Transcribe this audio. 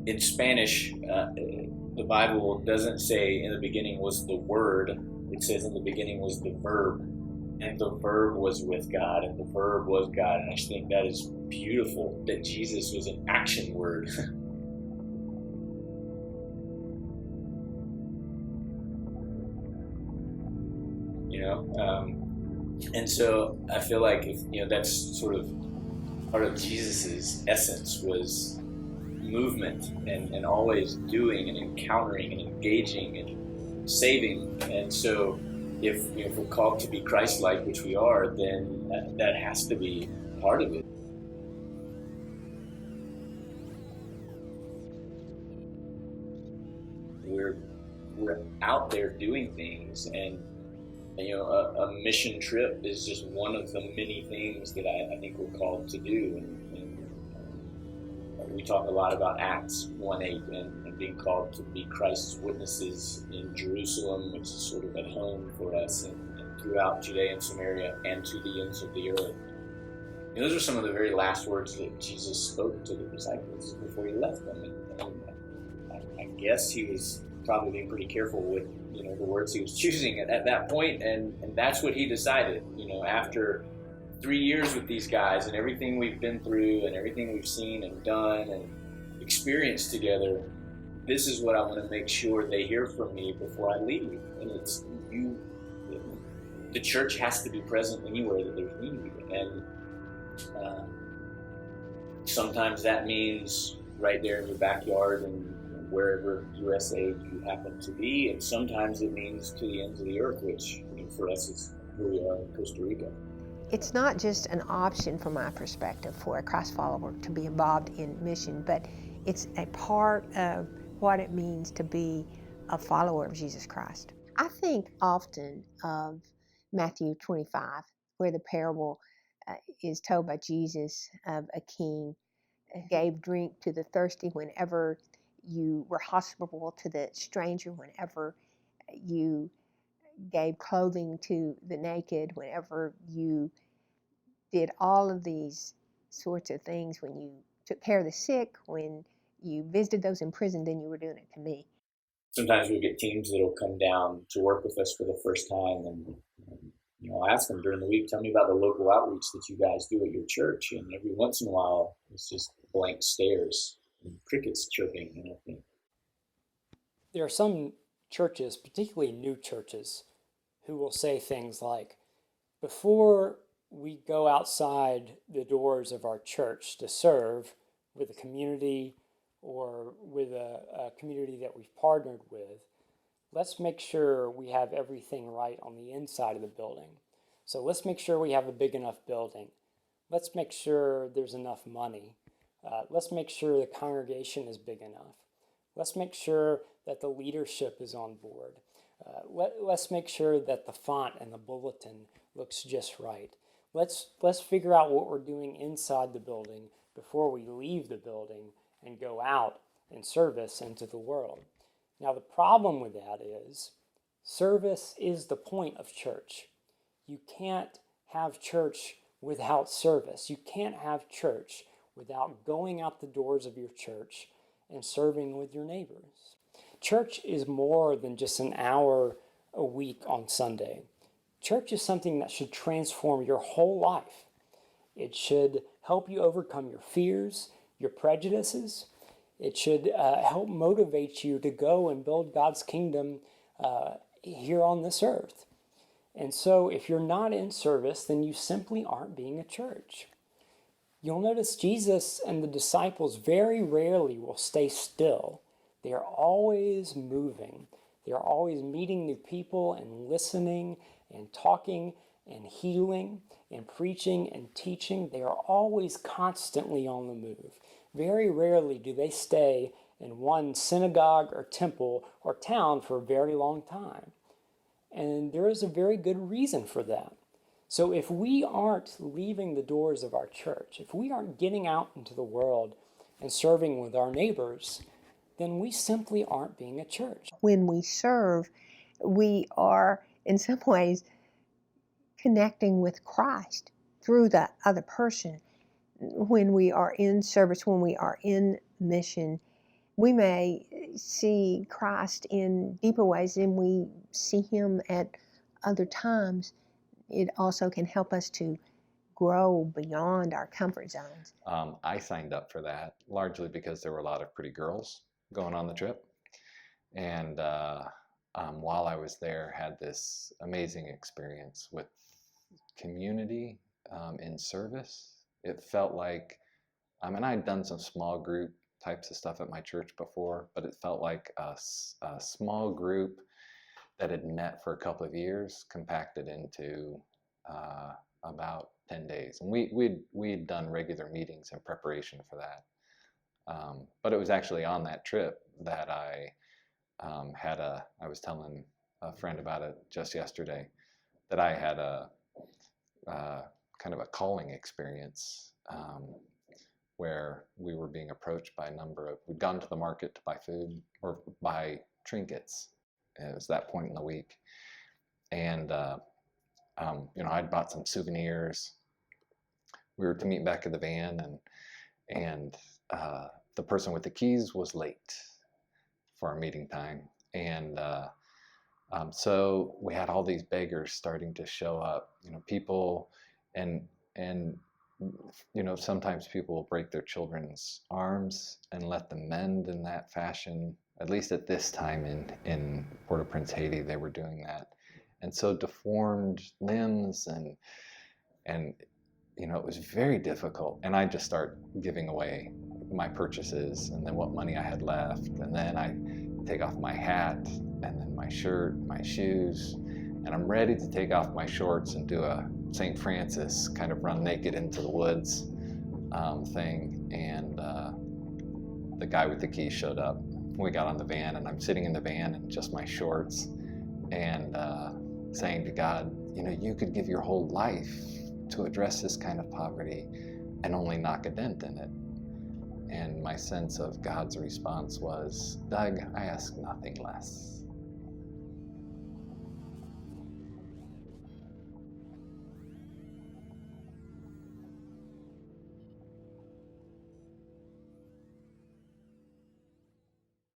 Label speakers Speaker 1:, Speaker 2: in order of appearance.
Speaker 1: In Spanish, the Bible doesn't say in the beginning was the Word. It says in the beginning was the Verb, and the Verb was with God, and the Verb was God. And I just think that is beautiful, that Jesus was an action word. And so I feel like that's sort of part of Jesus's essence was movement and always doing and encountering and engaging and saving. And so if we're called to be Christ-like, which we are, then that has to be part of it. We're out there doing things, and a mission trip is just one of the many things that I think we're called to do. And we talk a lot about Acts 1:8 and being called to be Christ's witnesses in Jerusalem, which is sort of at home for us, and throughout Judea and Samaria and to the ends of the earth. And those are some of the very last words that Jesus spoke to the disciples before he left them. And I guess he was probably being pretty careful with the words he was choosing at that point, and that's what he decided. After 3 years with these guys and everything we've been through and everything we've seen and done and experienced together, this is what I want to make sure they hear from me before I leave. And it's the church has to be present anywhere that there's need, and sometimes that means right there in your backyard and wherever USA you happen to be, and sometimes it means to the ends of the earth, which for us is where we are in Costa Rica.
Speaker 2: It's not just an option from my perspective for a Christ follower to be involved in mission, but it's a part of what it means to be a follower of Jesus Christ. I think often of Matthew 25, where the parable is told by Jesus of a king gave drink to the thirsty whenever you were hospitable to the stranger, whenever you gave clothing to the naked, whenever you did all of these sorts of things, when you took care of the sick, when you visited those in prison, then you were doing it to me.
Speaker 1: Sometimes we get teams that will come down to work with us for the first time, and I'll ask them during the week, tell me about the local outreach that you guys do at your church. And every once in a while, it's just blank stares and crickets chirping. And I think
Speaker 3: there are some churches, particularly new churches, who will say things like, before we go outside the doors of our church to serve with a community or with a community that we've partnered with, let's make sure we have everything right on the inside of the building. So let's make sure we have a big enough building. Let's make sure there's enough money. Let's make sure the congregation is big enough. Let's make sure that the leadership is on board. Let's make sure that the font and the bulletin looks just right. Let's figure out what we're doing inside the building before we leave the building and go out and service into the world. Now, the problem with that is service is the point of church. You can't have church without service. You can't have church without going out the doors of your church and serving with your neighbors. Church is more than just an hour a week on Sunday. Church is something that should transform your whole life. It should help you overcome your fears, your prejudices. It should help motivate you to go and build God's kingdom here on this earth. And so if you're not in service, then you simply aren't being a church. You'll notice Jesus and the disciples very rarely will stay still. They are always moving. They are always meeting new people and listening and talking and healing and preaching and teaching. They are always constantly on the move. Very rarely do they stay in one synagogue or temple or town for a very long time. And there is a very good reason for that. So if we aren't leaving the doors of our church, if we aren't getting out into the world and serving with our neighbors, then we simply aren't being a church.
Speaker 2: When we serve, we are in some ways connecting with Christ through the other person. When we are in service, when we are in mission, we may see Christ in deeper ways than we see him at other times. It also can help us to grow beyond our comfort zones.
Speaker 4: I signed up for that largely because there were a lot of pretty girls going on the trip. And while I was there, had this amazing experience with community in service. It felt like, and I'd done some small group types of stuff at my church before, but it felt like a small group that had met for a couple of years compacted into about 10 days. And we'd done regular meetings in preparation for that. But it was actually on that trip that I was telling a friend about it just yesterday, that I had a kind of a calling experience where we were being approached by we'd gone to the market to buy food or buy trinkets. It was that point in the week. And, I'd bought some souvenirs. We were to meet back at the van, and the person with the keys was late for our meeting time. And so we had all these beggars starting to show up, people, and sometimes people will break their children's arms and let them mend in that fashion. At least at this time in Port-au-Prince, Haiti, they were doing that. And so deformed limbs and it was very difficult. And I just start giving away my purchases and then what money I had left. And then I take off my hat and then my shirt, my shoes, and I'm ready to take off my shorts and do a St. Francis kind of run naked into the woods thing. And the guy with the keys showed up. We got on the van, and I'm sitting in the van in just my shorts and saying to God, you could give your whole life to address this kind of poverty and only knock a dent in it. And my sense of God's response was, Doug, I ask nothing less.